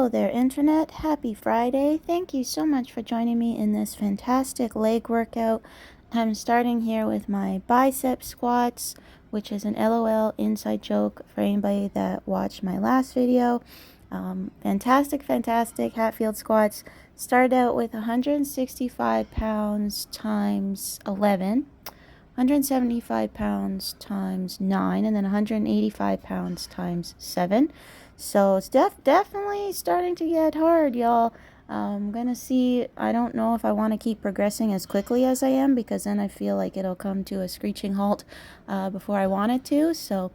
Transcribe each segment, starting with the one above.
Hello there, Internet. Happy Friday. Thank you so much for joining me in this fantastic leg workout. I'm starting here with my bicep squats, which is an LOL inside joke for anybody that watched my last video. Fantastic Hatfield squats. Start out with 165 pounds times 11. 175 pounds times 9, and then 185 pounds times 7. So it's definitely starting to get hard, y'all. I'm gonna see. I don't know if I want to keep progressing as quickly as I am, because then I feel like it'll come to a screeching halt before I want it to. So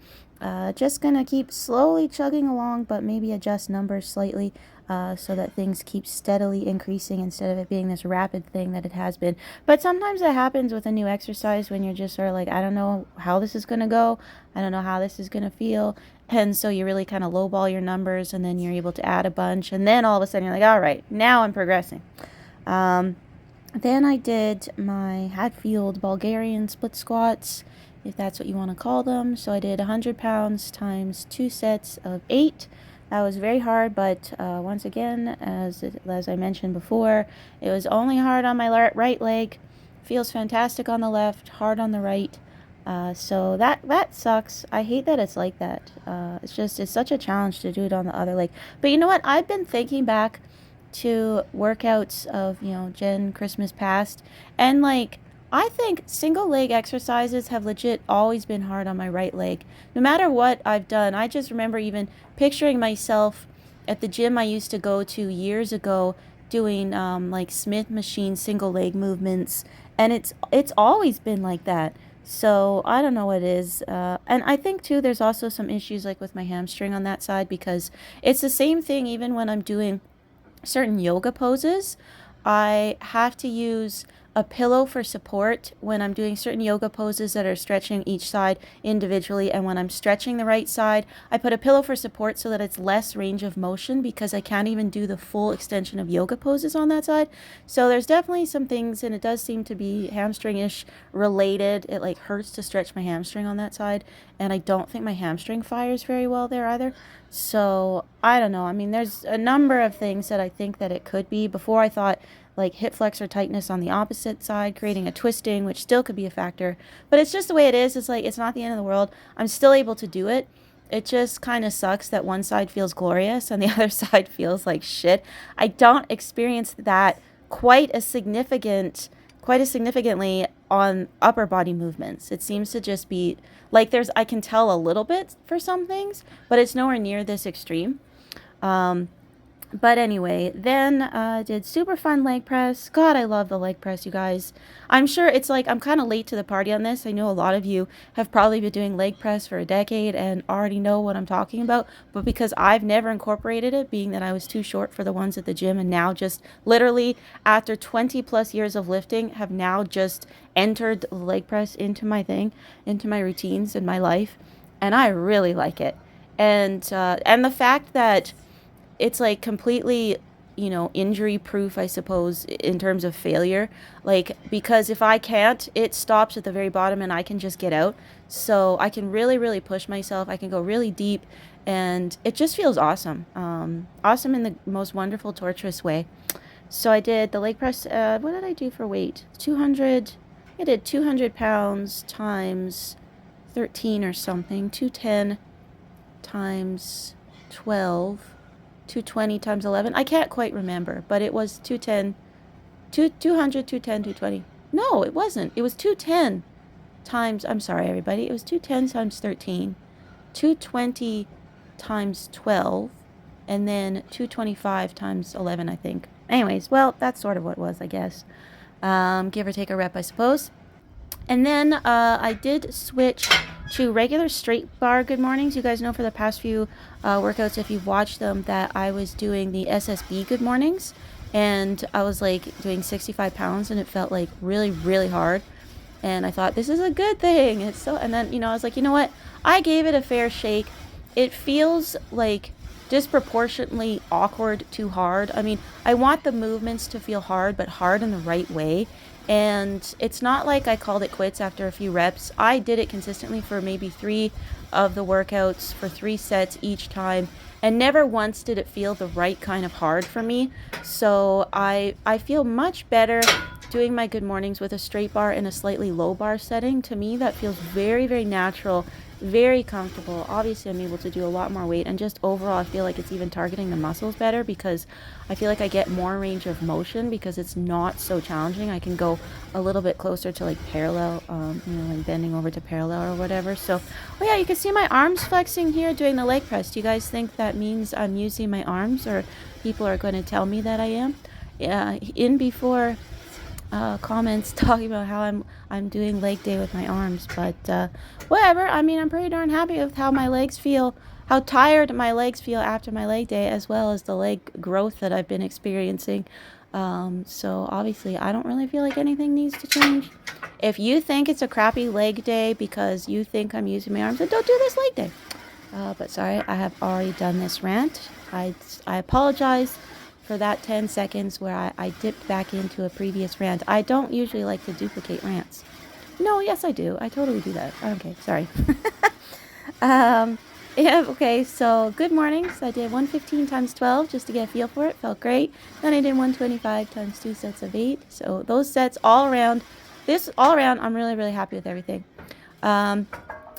just gonna keep slowly chugging along, but maybe adjust numbers slightly so that things keep steadily increasing instead of it being this rapid thing that it has been. But sometimes it happens with a new exercise when you're just sort of like, I don't know how this is gonna go, I don't know how this is gonna feel, and so you really kind of lowball your numbers, and then you're able to add a bunch, and then all of a sudden you're like, all right, now I'm progressing. Then I did my Hatfield Bulgarian split squats, if that's what you want to call them. So I did 100 pounds times 2 sets of 8. That was very hard, but once again, as I mentioned before, it was only hard on my right leg. Feels fantastic on the left, hard on the right. So that sucks. I hate that it's like that. It's such a challenge to do it on the other leg. But you know what? I've been thinking back to workouts of, Jen Christmas past, and like, I think single leg exercises have legit always been hard on my right leg. No matter what I've done, I just remember even picturing myself at the gym I used to go to years ago doing like Smith machine single leg movements, and it's always been like that. So I don't know what it is. And I think too there's also some issues like with my hamstring on that side, because it's the same thing even when I'm doing certain yoga poses. I have to use a pillow for support when I'm doing certain yoga poses that are stretching each side individually, and when I'm stretching the right side, I put a pillow for support so that it's less range of motion, because I can't even do the full extension of yoga poses on that side. So there's definitely some things, and it does seem to be hamstring-ish related. It like hurts to stretch my hamstring on that side, and I don't think my hamstring fires very well there either. So I don't know. I mean, there's a number of things that I think that it could be. Before I thought like hip flexor tightness on the opposite side, creating a twisting, which still could be a factor. But it's just the way it is. It's like, it's not the end of the world. I'm still able to do it. It just kind of sucks that one side feels glorious and the other side feels like shit. I don't experience that quite as significantly on upper body movements. It seems to just be like I can tell a little bit for some things, but it's nowhere near this extreme. But anyway, then did super fun leg press. God, I love the leg press, you guys. I'm sure it's like I'm kind of late to the party on this. I know a lot of you have probably been doing leg press for a decade and already know what I'm talking about. But because I've never incorporated it, being that I was too short for the ones at the gym, and now just literally after 20 plus years of lifting, have now just entered the leg press into my thing, into my routines in my life. And I really like it. And the fact that it's like completely, injury proof, I suppose, in terms of failure. Like, because if I can't, it stops at the very bottom and I can just get out. So I can really, really push myself. I can go really deep, and it just feels awesome. Awesome in the most wonderful, torturous way. So I did the leg press. What did I do for weight? 200. I did 200 pounds times 13 or something. 210 times 12. 220 times 11. I can't quite remember, but it was 210, 200, 210, 220. No, it wasn't. It was 210 times, I'm sorry, everybody. It was 210 times 13, 220 times 12, and then 225 times 11, I think. Anyways, well, that's sort of what it was, I guess. Give or take a rep, I suppose. And then I did switch to regular straight bar good mornings. You guys know for the past few workouts, if you've watched them, that I was doing the SSB good mornings. And I was like doing 65 pounds, and it felt like really, really hard. And I thought, this is a good thing. And then, I was like, you know what? I gave it a fair shake. It feels like disproportionately awkward to hard. I mean, I want the movements to feel hard, but hard in the right way. And it's not like I called it quits after a few reps. I did it consistently for maybe 3 of the workouts for 3 sets each time. and never once did it feel the right kind of hard for me. So I feel much better doing my good mornings with a straight bar in a slightly low bar setting. To me, that feels very, very natural, very comfortable. Obviously, I'm able to do a lot more weight, and just overall, I feel like it's even targeting the muscles better because I feel like I get more range of motion because it's not so challenging. I can go a little bit closer to like parallel, like bending over to parallel or whatever. So, oh yeah, you can see my arms flexing here doing the leg press. Do you guys think that means I'm using my arms, or people are going to tell me that I am? Yeah, in before comments talking about how I'm doing leg day with my arms, but whatever. I mean, I'm pretty darn happy with how my legs feel, how tired my legs feel after my leg day, as well as the leg growth that I've been experiencing. So obviously, I don't really feel like anything needs to change. If you think it's a crappy leg day because you think I'm using my arms, then don't do this leg day. But sorry, I have already done this rant. I apologize for that 10 seconds where I dipped back into a previous rant. I don't usually like to duplicate rants. No, yes, I do. I totally do that. Okay, sorry. Yeah, okay, so good mornings. I did 115 times 12 just to get a feel for it. Felt great. Then I did 125 times 2 sets of 8. So those sets all around, I'm really, really happy with everything.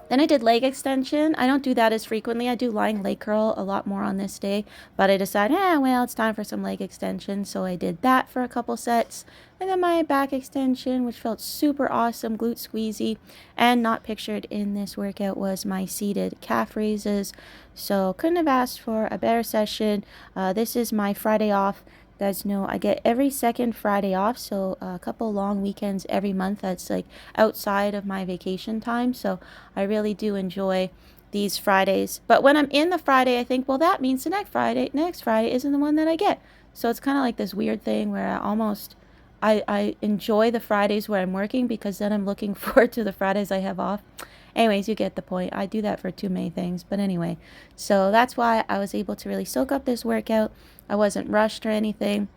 Then I did leg extension. I don't do that as frequently. I do lying leg curl a lot more on this day, but I decided, well, it's time for some leg extension. So I did that for a couple sets. And then my back extension, which felt super awesome, glute squeezy, and not pictured in this workout was my seated calf raises. So couldn't have asked for a better session. This is my Friday off. You guys know I get every second Friday off, so a couple long weekends every month that's like outside of my vacation time. So I really do enjoy these Fridays. But when I'm in the Friday, I think, well, that means the next Friday isn't the one that I get. So it's kind of like this weird thing where I enjoy the Fridays where I'm working because then I'm looking forward to the Fridays I have off. Anyways, you get the point. I do that for too many things. But anyway, so that's why I was able to really soak up this workout. I wasn't rushed or anything.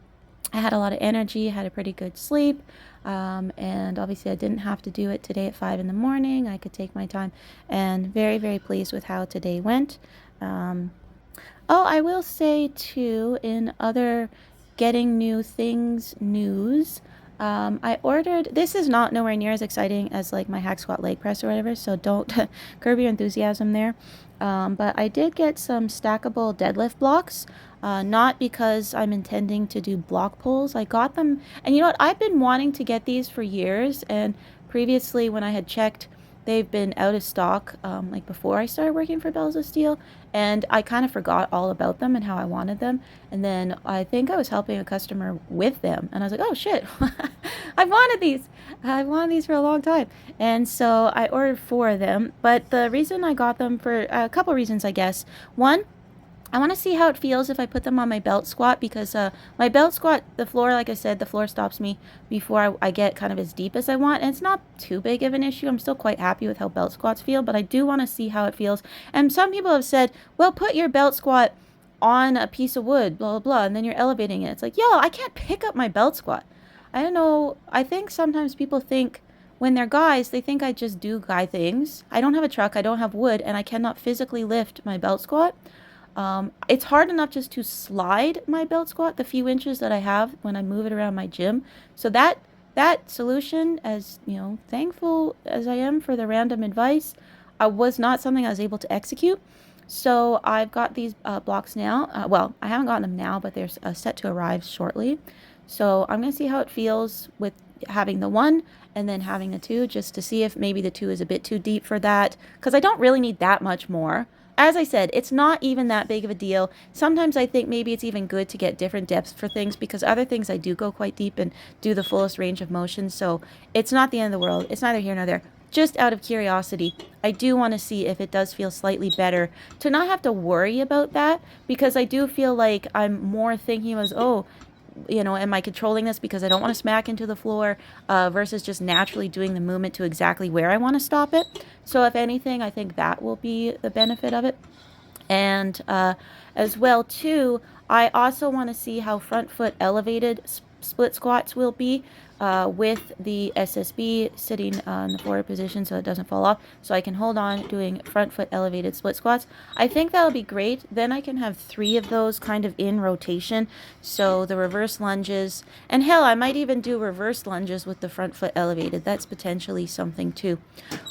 I had a lot of energy, had a pretty good sleep, and obviously I didn't have to do it today at 5 in the morning. I could take my time, and very, very pleased with how today went. Oh, I will say too, in other getting new things news, I ordered, this is not nowhere near as exciting as like my hack squat leg press or whatever, so don't curb your enthusiasm there. But I did get some stackable deadlift blocks, not because I'm intending to do block pulls. I got them, and you know what? I've been wanting to get these for years, and previously when I had checked, they've been out of stock, like before I started working for Bells of Steel, and I kind of forgot all about them and how I wanted them. And then I think I was helping a customer with them, and I was like, oh shit, I've wanted these. I've wanted these for a long time. And so I ordered 4 of them. But the reason I got them, for a couple reasons, I guess. One, I want to see how it feels if I put them on my belt squat, because my belt squat, the floor, like I said, the floor stops me before I get kind of as deep as I want. And it's not too big of an issue. I'm still quite happy with how belt squats feel, but I do want to see how it feels. And some people have said, well, put your belt squat on a piece of wood, blah, blah, blah, and then you're elevating it. It's like, yo, I can't pick up my belt squat. I don't know. I think sometimes people think when they're guys, they think I just do guy things. I don't have a truck, I don't have wood, and I cannot physically lift my belt squat. It's hard enough just to slide my belt squat the few inches that I have when I move it around my gym. So that solution, as you know, thankful as I am for the random advice, was not something I was able to execute. So I've got these blocks now. Well, I haven't gotten them now, but they're set to arrive shortly. So I'm going to see how it feels with having the 1 and then having the 2, just to see if maybe the 2 is a bit too deep for that, because I don't really need that much more. As I said, it's not even that big of a deal. Sometimes I think maybe it's even good to get different depths for things, because other things I do go quite deep and do the fullest range of motion. So it's not the end of the world. It's neither here nor there. Just out of curiosity, I do want to see if it does feel slightly better to not have to worry about that, because I do feel like I'm more thinking as, oh, you know, am I controlling this because I don't want to smack into the floor, versus just naturally doing the movement to exactly where I want to stop it. So if anything, I think that will be the benefit of it. And as well too, I also want to see how front foot elevated split squats will be, with the SSB sitting in the forward position so it doesn't fall off. So I can hold on doing front foot elevated split squats. I think that'll be great. Then I can have 3 of those kind of in rotation. So the reverse lunges, and hell, I might even do reverse lunges with the front foot elevated. That's potentially something too.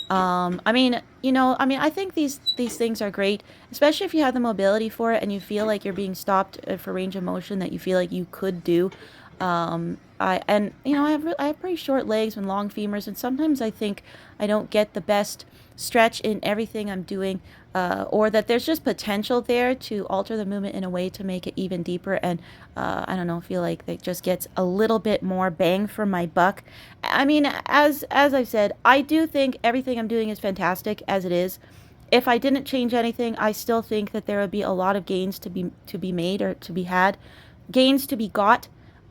I mean, I think these things are great, especially if you have the mobility for it and you feel like you're being stopped for range of motion that you feel like you could do. I have pretty short legs and long femurs, and sometimes I think I don't get the best stretch in everything I'm doing, or that there's just potential there to alter the movement in a way to make it even deeper, and I don't know, feel like it just gets a little bit more bang for my buck. I mean, as I've said, I do think everything I'm doing is fantastic as it is. If I didn't change anything, I still think that there would be a lot of gains to be made or to be had, gains to be got.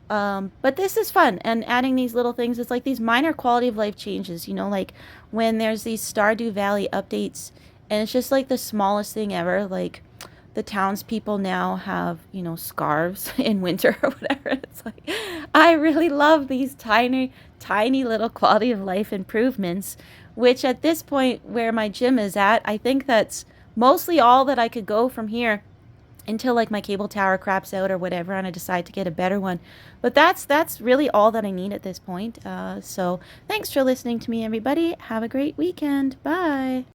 But this is fun, and adding these little things, it's like these minor quality of life changes, like when there's these Stardew Valley updates, and it's just like the smallest thing ever, like the townspeople now have, scarves in winter or whatever. It's like, I really love these tiny, tiny little quality of life improvements, which at this point where my gym is at, I think that's mostly all that I could go from here until like my cable tower craps out or whatever and I decide to get a better one. But that's really all that I need at this point. So thanks for listening to me, everybody. Have a great weekend. Bye.